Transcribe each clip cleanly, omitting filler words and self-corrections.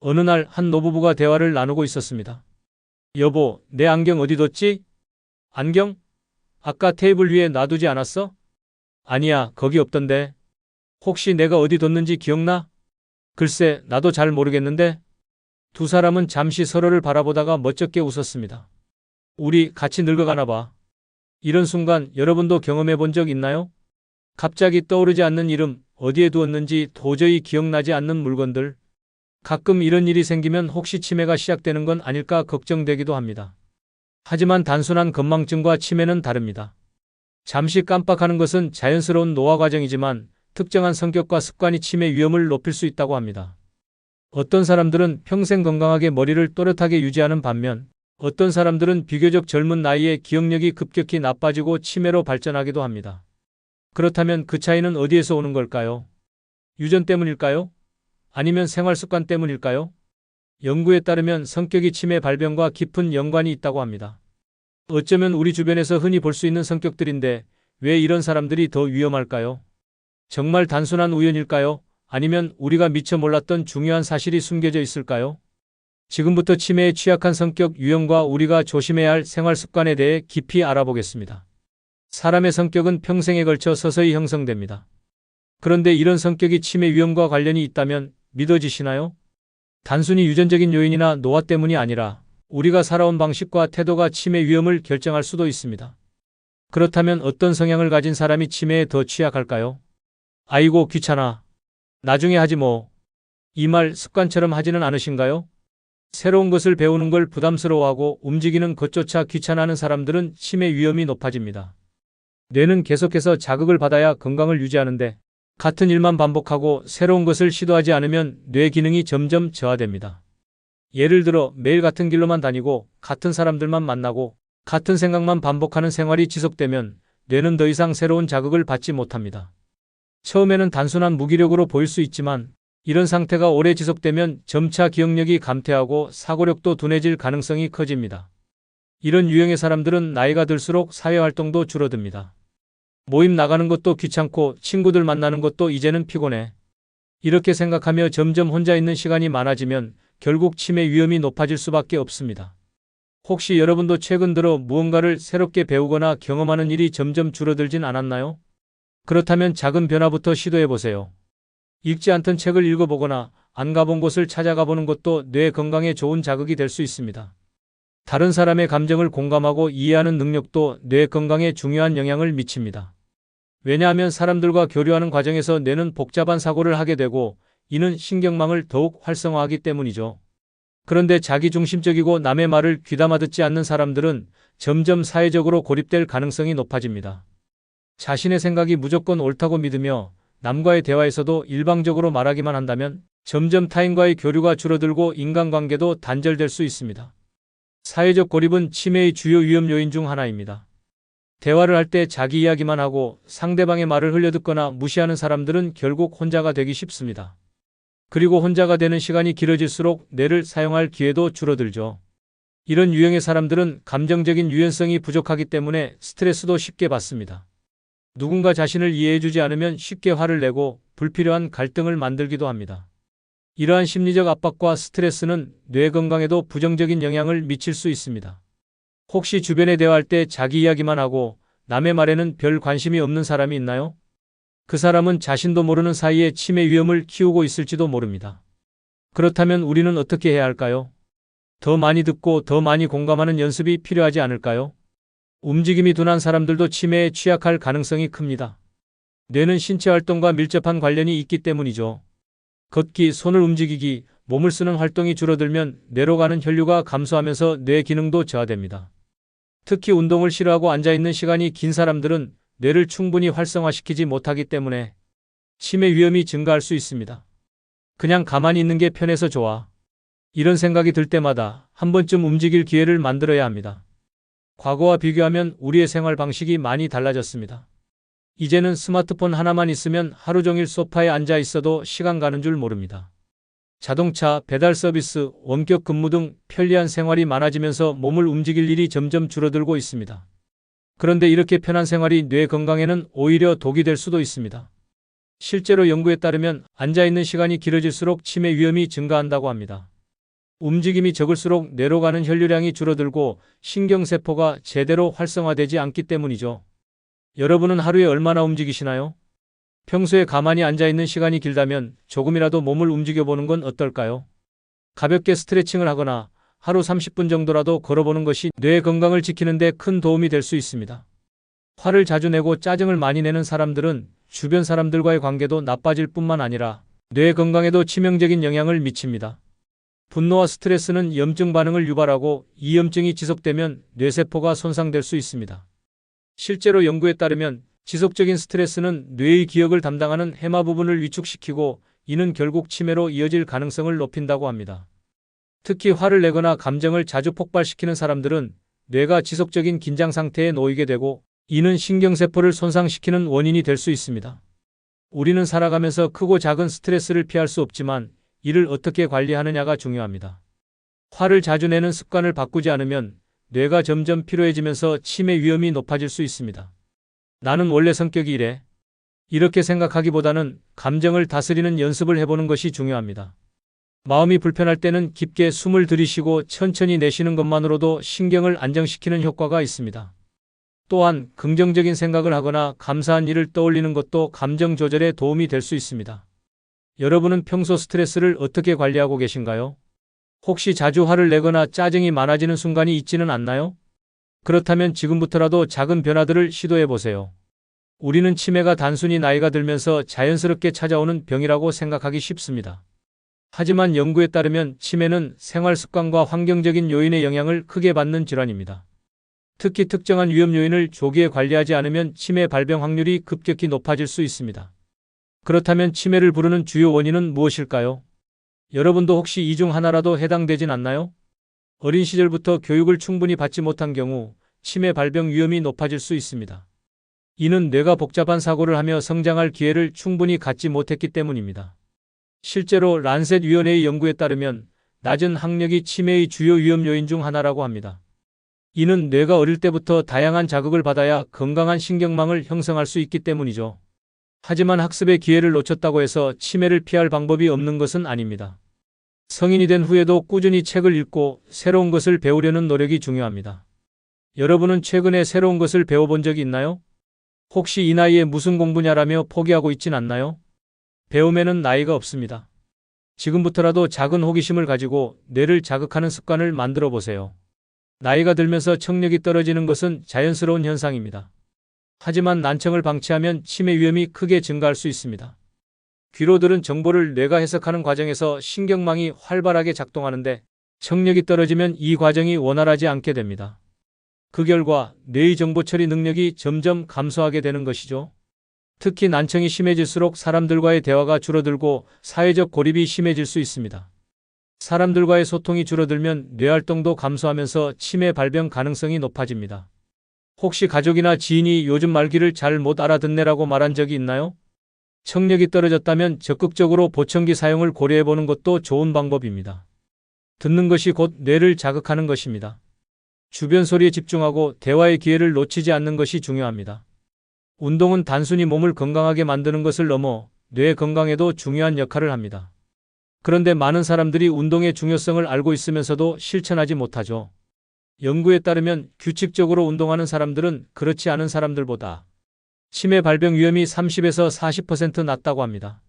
어느 날 한 노부부가 대화를 나누고 있었습니다. 여보, 내 안경 어디 뒀지? 안경? 아까 테이블 위에 놔두지 않았어? 아니야, 거기 없던데. 혹시 내가 어디 뒀는지 기억나? 글쎄, 나도 잘 모르겠는데. 두 사람은 잠시 서로를 바라보다가 멋쩍게 웃었습니다. 우리 같이 늙어가나 봐. 이런 순간 여러분도 경험해 본 적 있나요? 갑자기 떠오르지 않는 이름, 어디에 두었는지 도저히 기억나지 않는 물건들. 가끔 이런 일이 생기면 혹시 치매가 시작되는 건 아닐까 걱정되기도 합니다. 하지만 단순한 건망증과 치매는 다릅니다. 잠시 깜빡하는 것은 자연스러운 노화 과정이지만 특정한 성격과 습관이 치매 위험을 높일 수 있다고 합니다. 어떤 사람들은 평생 건강하게 머리를 또렷하게 유지하는 반면 어떤 사람들은 비교적 젊은 나이에 기억력이 급격히 나빠지고 치매로 발전하기도 합니다. 그렇다면 그 차이는 어디에서 오는 걸까요? 유전 때문일까요? 아니면 생활 습관 때문일까요? 연구에 따르면 성격이 치매 발병과 깊은 연관이 있다고 합니다. 어쩌면 우리 주변에서 흔히 볼 수 있는 성격들인데 왜 이런 사람들이 더 위험할까요? 정말 단순한 우연일까요? 아니면 우리가 미처 몰랐던 중요한 사실이 숨겨져 있을까요? 지금부터 치매에 취약한 성격 유형과 우리가 조심해야 할 생활 습관에 대해 깊이 알아보겠습니다. 사람의 성격은 평생에 걸쳐 서서히 형성됩니다. 그런데 이런 성격이 치매 위험과 관련이 있다면 믿어지시나요? 단순히 유전적인 요인이나 노화 때문이 아니라 우리가 살아온 방식과 태도가 치매 위험을 결정할 수도 있습니다. 그렇다면 어떤 성향을 가진 사람이 치매에 더 취약할까요? 아이고 귀찮아. 나중에 하지 뭐. 이 말 습관처럼 하지는 않으신가요? 새로운 것을 배우는 걸 부담스러워하고 움직이는 것조차 귀찮아하는 사람들은 치매 위험이 높아집니다. 뇌는 계속해서 자극을 받아야 건강을 유지하는데 같은 일만 반복하고 새로운 것을 시도하지 않으면 뇌 기능이 점점 저하됩니다. 예를 들어 매일 같은 길로만 다니고 같은 사람들만 만나고 같은 생각만 반복하는 생활이 지속되면 뇌는 더 이상 새로운 자극을 받지 못합니다. 처음에는 단순한 무기력으로 보일 수 있지만 이런 상태가 오래 지속되면 점차 기억력이 감퇴하고 사고력도 둔해질 가능성이 커집니다. 이런 유형의 사람들은 나이가 들수록 사회활동도 줄어듭니다. 모임 나가는 것도 귀찮고 친구들 만나는 것도 이제는 피곤해. 이렇게 생각하며 점점 혼자 있는 시간이 많아지면 결국 치매 위험이 높아질 수밖에 없습니다. 혹시 여러분도 최근 들어 무언가를 새롭게 배우거나 경험하는 일이 점점 줄어들진 않았나요? 그렇다면 작은 변화부터 시도해보세요. 읽지 않던 책을 읽어보거나 안 가본 곳을 찾아가 보는 것도 뇌 건강에 좋은 자극이 될 수 있습니다. 다른 사람의 감정을 공감하고 이해하는 능력도 뇌 건강에 중요한 영향을 미칩니다. 왜냐하면 사람들과 교류하는 과정에서 뇌는 복잡한 사고를 하게 되고 이는 신경망을 더욱 활성화하기 때문이죠. 그런데 자기중심적이고 남의 말을 귀담아 듣지 않는 사람들은 점점 사회적으로 고립될 가능성이 높아집니다. 자신의 생각이 무조건 옳다고 믿으며 남과의 대화에서도 일방적으로 말하기만 한다면 점점 타인과의 교류가 줄어들고 인간관계도 단절될 수 있습니다. 사회적 고립은 치매의 주요 위험 요인 중 하나입니다. 대화를 할 때 자기 이야기만 하고 상대방의 말을 흘려듣거나 무시하는 사람들은 결국 혼자가 되기 쉽습니다. 그리고 혼자가 되는 시간이 길어질수록 뇌를 사용할 기회도 줄어들죠. 이런 유형의 사람들은 감정적인 유연성이 부족하기 때문에 스트레스도 쉽게 받습니다. 누군가 자신을 이해해주지 않으면 쉽게 화를 내고 불필요한 갈등을 만들기도 합니다. 이러한 심리적 압박과 스트레스는 뇌 건강에도 부정적인 영향을 미칠 수 있습니다. 혹시 주변에 대화할 때 자기 이야기만 하고 남의 말에는 별 관심이 없는 사람이 있나요? 그 사람은 자신도 모르는 사이에 치매 위험을 키우고 있을지도 모릅니다. 그렇다면 우리는 어떻게 해야 할까요? 더 많이 듣고 더 많이 공감하는 연습이 필요하지 않을까요? 움직임이 둔한 사람들도 치매에 취약할 가능성이 큽니다. 뇌는 신체 활동과 밀접한 관련이 있기 때문이죠. 걷기, 손을 움직이기, 몸을 쓰는 활동이 줄어들면 뇌로 가는 혈류가 감소하면서 뇌 기능도 저하됩니다. 특히 운동을 싫어하고 앉아있는 시간이 긴 사람들은 뇌를 충분히 활성화시키지 못하기 때문에 치매 위험이 증가할 수 있습니다. 그냥 가만히 있는 게 편해서 좋아. 이런 생각이 들 때마다 한 번쯤 움직일 기회를 만들어야 합니다. 과거와 비교하면 우리의 생활 방식이 많이 달라졌습니다. 이제는 스마트폰 하나만 있으면 하루 종일 소파에 앉아 있어도 시간 가는 줄 모릅니다. 자동차, 배달 서비스, 원격 근무 등 편리한 생활이 많아지면서 몸을 움직일 일이 점점 줄어들고 있습니다. 그런데 이렇게 편한 생활이 뇌 건강에는 오히려 독이 될 수도 있습니다. 실제로 연구에 따르면 앉아있는 시간이 길어질수록 치매 위험이 증가한다고 합니다. 움직임이 적을수록 뇌로 가는 혈류량이 줄어들고 신경세포가 제대로 활성화되지 않기 때문이죠. 여러분은 하루에 얼마나 움직이시나요? 평소에 가만히 앉아 있는 시간이 길다면 조금이라도 몸을 움직여보는 건 어떨까요? 가볍게 스트레칭을 하거나 하루 30분 정도라도 걸어보는 것이 뇌 건강을 지키는 데 큰 도움이 될 수 있습니다. 화를 자주 내고 짜증을 많이 내는 사람들은 주변 사람들과의 관계도 나빠질 뿐만 아니라 뇌 건강에도 치명적인 영향을 미칩니다. 분노와 스트레스는 염증 반응을 유발하고 이 염증이 지속되면 뇌세포가 손상될 수 있습니다. 실제로 연구에 따르면 지속적인 스트레스는 뇌의 기억을 담당하는 해마 부분을 위축시키고 이는 결국 치매로 이어질 가능성을 높인다고 합니다. 특히 화를 내거나 감정을 자주 폭발시키는 사람들은 뇌가 지속적인 긴장 상태에 놓이게 되고 이는 신경세포를 손상시키는 원인이 될 수 있습니다. 우리는 살아가면서 크고 작은 스트레스를 피할 수 없지만 이를 어떻게 관리하느냐가 중요합니다. 화를 자주 내는 습관을 바꾸지 않으면 뇌가 점점 피로해지면서 치매 위험이 높아질 수 있습니다. 나는 원래 성격이 이래. 이렇게 생각하기보다는 감정을 다스리는 연습을 해보는 것이 중요합니다. 마음이 불편할 때는 깊게 숨을 들이쉬고 천천히 내쉬는 것만으로도 신경을 안정시키는 효과가 있습니다. 또한 긍정적인 생각을 하거나 감사한 일을 떠올리는 것도 감정 조절에 도움이 될 수 있습니다. 여러분은 평소 스트레스를 어떻게 관리하고 계신가요? 혹시 자주 화를 내거나 짜증이 많아지는 순간이 있지는 않나요? 그렇다면 지금부터라도 작은 변화들을 시도해 보세요. 우리는 치매가 단순히 나이가 들면서 자연스럽게 찾아오는 병이라고 생각하기 쉽습니다. 하지만 연구에 따르면 치매는 생활 습관과 환경적인 요인의 영향을 크게 받는 질환입니다. 특히 특정한 위험 요인을 조기에 관리하지 않으면 치매 발병 확률이 급격히 높아질 수 있습니다. 그렇다면 치매를 부르는 주요 원인은 무엇일까요? 여러분도 혹시 이 중 하나라도 해당되진 않나요? 어린 시절부터 교육을 충분히 받지 못한 경우 치매 발병 위험이 높아질 수 있습니다. 이는 뇌가 복잡한 사고를 하며 성장할 기회를 충분히 갖지 못했기 때문입니다. 실제로 란셋 위원회의 연구에 따르면 낮은 학력이 치매의 주요 위험 요인 중 하나라고 합니다. 이는 뇌가 어릴 때부터 다양한 자극을 받아야 건강한 신경망을 형성할 수 있기 때문이죠. 하지만 학습의 기회를 놓쳤다고 해서 치매를 피할 방법이 없는 것은 아닙니다. 성인이 된 후에도 꾸준히 책을 읽고 새로운 것을 배우려는 노력이 중요합니다. 여러분은 최근에 새로운 것을 배워본 적이 있나요? 혹시 이 나이에 무슨 공부냐라며 포기하고 있진 않나요? 배움에는 나이가 없습니다. 지금부터라도 작은 호기심을 가지고 뇌를 자극하는 습관을 만들어 보세요. 나이가 들면서 청력이 떨어지는 것은 자연스러운 현상입니다. 하지만 난청을 방치하면 치매 위험이 크게 증가할 수 있습니다. 귀로 들은 정보를 뇌가 해석하는 과정에서 신경망이 활발하게 작동하는데 청력이 떨어지면 이 과정이 원활하지 않게 됩니다. 그 결과 뇌의 정보 처리 능력이 점점 감소하게 되는 것이죠. 특히 난청이 심해질수록 사람들과의 대화가 줄어들고 사회적 고립이 심해질 수 있습니다. 사람들과의 소통이 줄어들면 뇌활동도 감소하면서 치매 발병 가능성이 높아집니다. 혹시 가족이나 지인이 요즘 말귀를 잘 못 알아듣네라고 말한 적이 있나요? 청력이 떨어졌다면 적극적으로 보청기 사용을 고려해보는 것도 좋은 방법입니다. 듣는 것이 곧 뇌를 자극하는 것입니다. 주변 소리에 집중하고 대화의 기회를 놓치지 않는 것이 중요합니다. 운동은 단순히 몸을 건강하게 만드는 것을 넘어 뇌 건강에도 중요한 역할을 합니다. 그런데 많은 사람들이 운동의 중요성을 알고 있으면서도 실천하지 못하죠. 연구에 따르면 규칙적으로 운동하는 사람들은 그렇지 않은 사람들보다 치매 발병 위험이 30에서 40% 낮다고 합니다.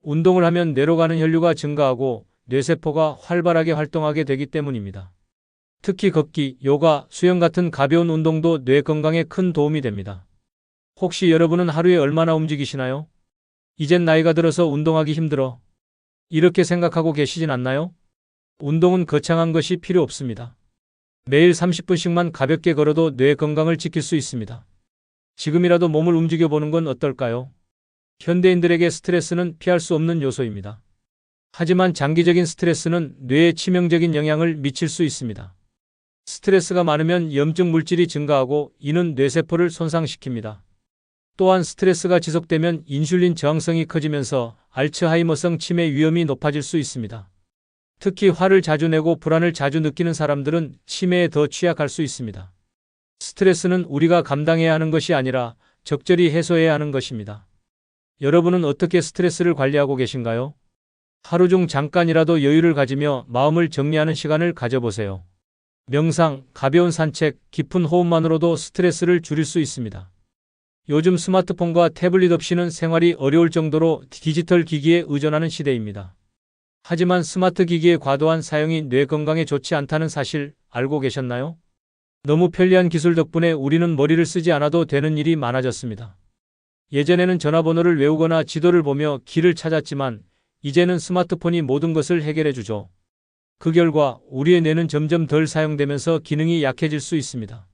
운동을 하면 뇌로 가는 혈류가 증가하고 뇌세포가 활발하게 활동하게 되기 때문입니다. 특히 걷기, 요가, 수영 같은 가벼운 운동도 뇌 건강에 큰 도움이 됩니다. 혹시 여러분은 하루에 얼마나 움직이시나요? 이젠 나이가 들어서 운동하기 힘들어. 이렇게 생각하고 계시진 않나요? 운동은 거창한 것이 필요 없습니다. 매일 30분씩만 가볍게 걸어도 뇌 건강을 지킬 수 있습니다. 지금이라도 몸을 움직여보는 건 어떨까요? 현대인들에게 스트레스는 피할 수 없는 요소입니다. 하지만 장기적인 스트레스는 뇌에 치명적인 영향을 미칠 수 있습니다. 스트레스가 많으면 염증 물질이 증가하고 이는 뇌세포를 손상시킵니다. 또한 스트레스가 지속되면 인슐린 저항성이 커지면서 알츠하이머성 치매 위험이 높아질 수 있습니다. 특히 화를 자주 내고 불안을 자주 느끼는 사람들은 치매에 더 취약할 수 있습니다. 스트레스는 우리가 감당해야 하는 것이 아니라 적절히 해소해야 하는 것입니다. 여러분은 어떻게 스트레스를 관리하고 계신가요? 하루 중 잠깐이라도 여유를 가지며 마음을 정리하는 시간을 가져보세요. 명상, 가벼운 산책, 깊은 호흡만으로도 스트레스를 줄일 수 있습니다. 요즘 스마트폰과 태블릿 없이는 생활이 어려울 정도로 디지털 기기에 의존하는 시대입니다. 하지만 스마트 기기의 과도한 사용이 뇌 건강에 좋지 않다는 사실 알고 계셨나요? 너무 편리한 기술 덕분에 우리는 머리를 쓰지 않아도 되는 일이 많아졌습니다. 예전에는 전화번호를 외우거나 지도를 보며 길을 찾았지만 이제는 스마트폰이 모든 것을 해결해 주죠. 그 결과 우리의 뇌는 점점 덜 사용되면서 기능이 약해질 수 있습니다.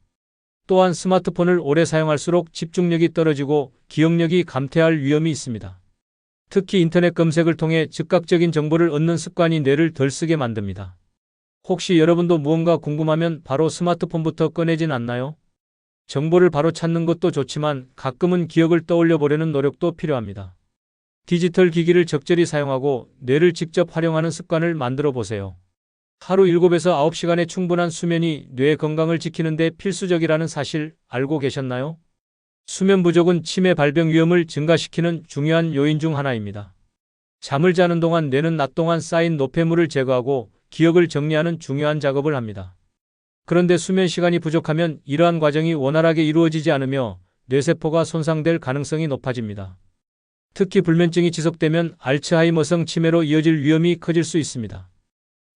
또한 스마트폰을 오래 사용할수록 집중력이 떨어지고 기억력이 감퇴할 위험이 있습니다. 특히 인터넷 검색을 통해 즉각적인 정보를 얻는 습관이 뇌를 덜 쓰게 만듭니다. 혹시 여러분도 무언가 궁금하면 바로 스마트폰부터 꺼내진 않나요? 정보를 바로 찾는 것도 좋지만 가끔은 기억을 떠올려 보려는 노력도 필요합니다. 디지털 기기를 적절히 사용하고 뇌를 직접 활용하는 습관을 만들어 보세요. 하루 7에서 9시간의 충분한 수면이 뇌 건강을 지키는 데 필수적이라는 사실 알고 계셨나요? 수면 부족은 치매 발병 위험을 증가시키는 중요한 요인 중 하나입니다. 잠을 자는 동안 뇌는 낮 동안 쌓인 노폐물을 제거하고 기억을 정리하는 중요한 작업을 합니다. 그런데 수면 시간이 부족하면 이러한 과정이 원활하게 이루어지지 않으며 뇌세포가 손상될 가능성이 높아집니다. 특히 불면증이 지속되면 알츠하이머성 치매로 이어질 위험이 커질 수 있습니다.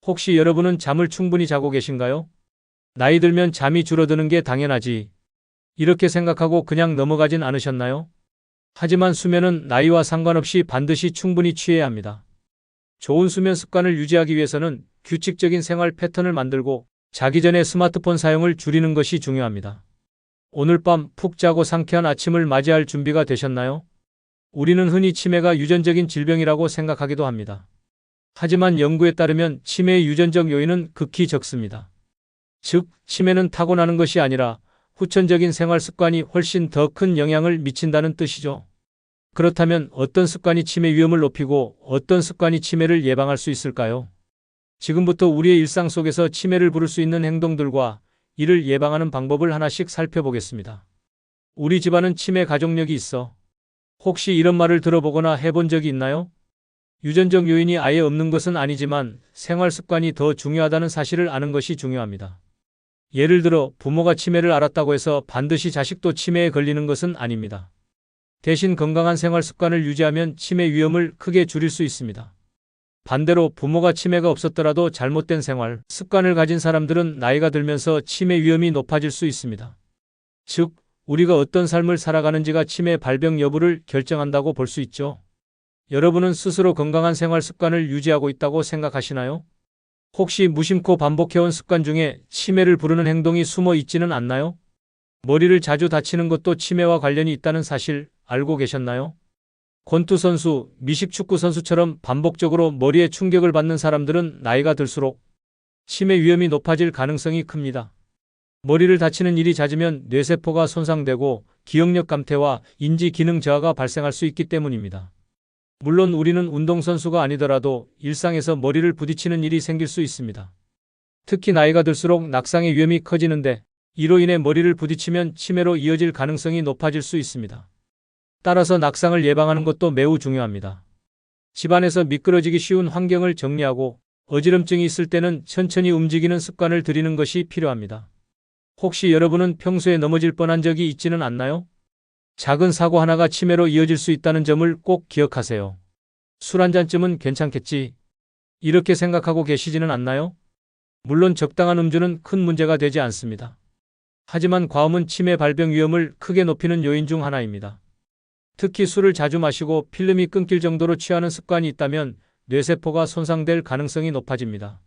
혹시 여러분은 잠을 충분히 자고 계신가요? 나이 들면 잠이 줄어드는 게 당연하지. 이렇게 생각하고 그냥 넘어가진 않으셨나요? 하지만 수면은 나이와 상관없이 반드시 충분히 취해야 합니다. 좋은 수면 습관을 유지하기 위해서는 규칙적인 생활 패턴을 만들고 자기 전에 스마트폰 사용을 줄이는 것이 중요합니다. 오늘 밤 푹 자고 상쾌한 아침을 맞이할 준비가 되셨나요? 우리는 흔히 치매가 유전적인 질병이라고 생각하기도 합니다. 하지만 연구에 따르면 치매의 유전적 요인은 극히 적습니다. 즉, 치매는 타고나는 것이 아니라 후천적인 생활 습관이 훨씬 더 큰 영향을 미친다는 뜻이죠. 그렇다면 어떤 습관이 치매 위험을 높이고 어떤 습관이 치매를 예방할 수 있을까요? 지금부터 우리의 일상 속에서 치매를 부를 수 있는 행동들과 이를 예방하는 방법을 하나씩 살펴보겠습니다. 우리 집안은 치매 가족력이 있어. 혹시 이런 말을 들어보거나 해본 적이 있나요? 유전적 요인이 아예 없는 것은 아니지만 생활 습관이 더 중요하다는 사실을 아는 것이 중요합니다. 예를 들어 부모가 치매를 앓았다고 해서 반드시 자식도 치매에 걸리는 것은 아닙니다. 대신 건강한 생활 습관을 유지하면 치매 위험을 크게 줄일 수 있습니다. 반대로 부모가 치매가 없었더라도 잘못된 생활 습관을 가진 사람들은 나이가 들면서 치매 위험이 높아질 수 있습니다. 즉, 우리가 어떤 삶을 살아가는지가 치매 발병 여부를 결정한다고 볼 수 있죠. 여러분은 스스로 건강한 생활 습관을 유지하고 있다고 생각하시나요? 혹시 무심코 반복해온 습관 중에 치매를 부르는 행동이 숨어 있지는 않나요? 머리를 자주 다치는 것도 치매와 관련이 있다는 사실 알고 계셨나요? 권투 선수, 미식 축구 선수처럼 반복적으로 머리에 충격을 받는 사람들은 나이가 들수록 치매 위험이 높아질 가능성이 큽니다. 머리를 다치는 일이 잦으면 뇌세포가 손상되고 기억력 감퇴와 인지 기능 저하가 발생할 수 있기 때문입니다. 물론 우리는 운동선수가 아니더라도 일상에서 머리를 부딪히는 일이 생길 수 있습니다. 특히 나이가 들수록 낙상의 위험이 커지는데 이로 인해 머리를 부딪히면 치매로 이어질 가능성이 높아질 수 있습니다. 따라서 낙상을 예방하는 것도 매우 중요합니다. 집안에서 미끄러지기 쉬운 환경을 정리하고 어지럼증이 있을 때는 천천히 움직이는 습관을 들이는 것이 필요합니다. 혹시 여러분은 평소에 넘어질 뻔한 적이 있지는 않나요? 작은 사고 하나가 치매로 이어질 수 있다는 점을 꼭 기억하세요. 술 한 잔쯤은 괜찮겠지. 이렇게 생각하고 계시지는 않나요? 물론 적당한 음주는 큰 문제가 되지 않습니다. 하지만 과음은 치매 발병 위험을 크게 높이는 요인 중 하나입니다. 특히 술을 자주 마시고 필름이 끊길 정도로 취하는 습관이 있다면 뇌세포가 손상될 가능성이 높아집니다.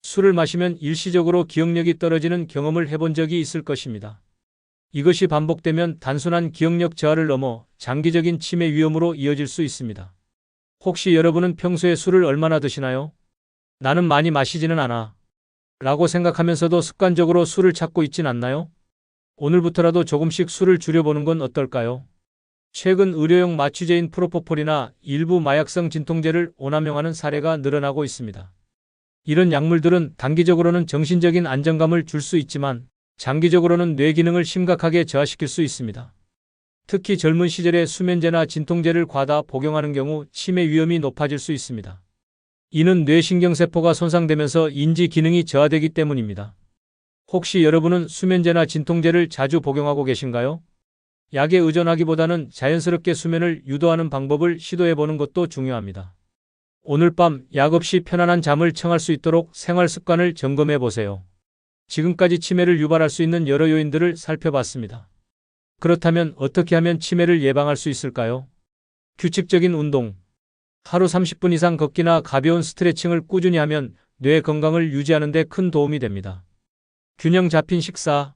술을 마시면 일시적으로 기억력이 떨어지는 경험을 해본 적이 있을 것입니다. 이것이 반복되면 단순한 기억력 저하를 넘어 장기적인 치매 위험으로 이어질 수 있습니다. 혹시 여러분은 평소에 술을 얼마나 드시나요? 나는 많이 마시지는 않아. 라고 생각하면서도 습관적으로 술을 찾고 있진 않나요? 오늘부터라도 조금씩 술을 줄여보는 건 어떨까요? 최근 의료용 마취제인 프로포폴이나 일부 마약성 진통제를 오남용하는 사례가 늘어나고 있습니다. 이런 약물들은 단기적으로는 정신적인 안정감을 줄 수 있지만 장기적으로는 뇌 기능을 심각하게 저하시킬 수 있습니다. 특히 젊은 시절에 수면제나 진통제를 과다 복용하는 경우 치매 위험이 높아질 수 있습니다. 이는 뇌신경세포가 손상되면서 인지 기능이 저하되기 때문입니다. 혹시 여러분은 수면제나 진통제를 자주 복용하고 계신가요? 약에 의존하기보다는 자연스럽게 수면을 유도하는 방법을 시도해 보는 것도 중요합니다. 오늘 밤 약 없이 편안한 잠을 청할 수 있도록 생활 습관을 점검해 보세요. 지금까지 치매를 유발할 수 있는 여러 요인들을 살펴봤습니다. 그렇다면 어떻게 하면 치매를 예방할 수 있을까요? 규칙적인 운동. 하루 30분 이상 걷기나 가벼운 스트레칭을 꾸준히 하면 뇌 건강을 유지하는 데 큰 도움이 됩니다. 균형 잡힌 식사.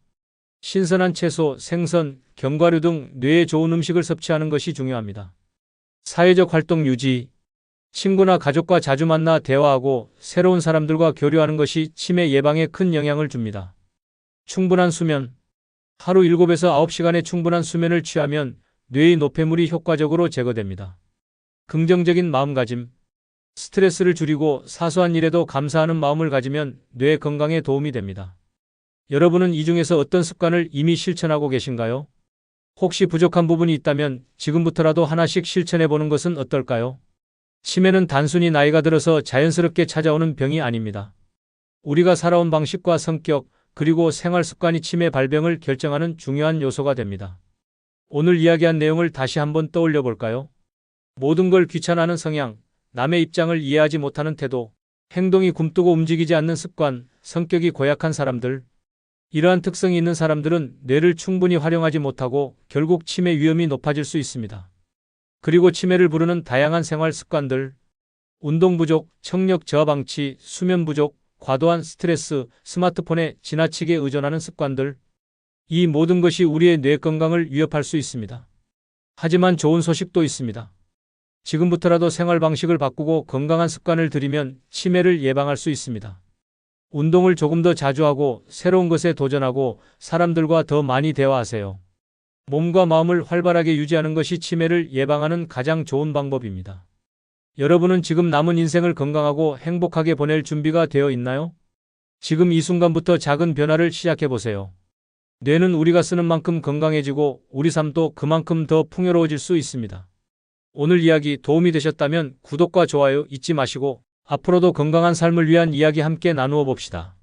신선한 채소, 생선, 견과류 등 뇌에 좋은 음식을 섭취하는 것이 중요합니다. 사회적 활동 유지. 친구나 가족과 자주 만나 대화하고 새로운 사람들과 교류하는 것이 치매 예방에 큰 영향을 줍니다. 충분한 수면. 하루 7에서 9시간의 충분한 수면을 취하면 뇌의 노폐물이 효과적으로 제거됩니다. 긍정적인 마음가짐. 스트레스를 줄이고 사소한 일에도 감사하는 마음을 가지면 뇌 건강에 도움이 됩니다. 여러분은 이 중에서 어떤 습관을 이미 실천하고 계신가요? 혹시 부족한 부분이 있다면 지금부터라도 하나씩 실천해 보는 것은 어떨까요? 치매는 단순히 나이가 들어서 자연스럽게 찾아오는 병이 아닙니다. 우리가 살아온 방식과 성격, 그리고 생활 습관이 치매 발병을 결정하는 중요한 요소가 됩니다. 오늘 이야기한 내용을 다시 한번 떠올려 볼까요? 모든 걸 귀찮아하는 성향, 남의 입장을 이해하지 못하는 태도, 행동이 굼뜨고 움직이지 않는 습관, 성격이 고약한 사람들. 이러한 특성이 있는 사람들은 뇌를 충분히 활용하지 못하고 결국 치매 위험이 높아질 수 있습니다. 그리고 치매를 부르는 다양한 생활 습관들, 운동 부족, 청력 저하 방치, 수면 부족, 과도한 스트레스, 스마트폰에 지나치게 의존하는 습관들, 이 모든 것이 우리의 뇌 건강을 위협할 수 있습니다. 하지만 좋은 소식도 있습니다. 지금부터라도 생활 방식을 바꾸고 건강한 습관을 들이면 치매를 예방할 수 있습니다. 운동을 조금 더 자주 하고 새로운 것에 도전하고 사람들과 더 많이 대화하세요. 몸과 마음을 활발하게 유지하는 것이 치매를 예방하는 가장 좋은 방법입니다. 여러분은 지금 남은 인생을 건강하고 행복하게 보낼 준비가 되어 있나요? 지금 이 순간부터 작은 변화를 시작해 보세요. 뇌는 우리가 쓰는 만큼 건강해지고 우리 삶도 그만큼 더 풍요로워질 수 있습니다. 오늘 이야기 도움이 되셨다면 구독과 좋아요 잊지 마시고 앞으로도 건강한 삶을 위한 이야기 함께 나누어 봅시다.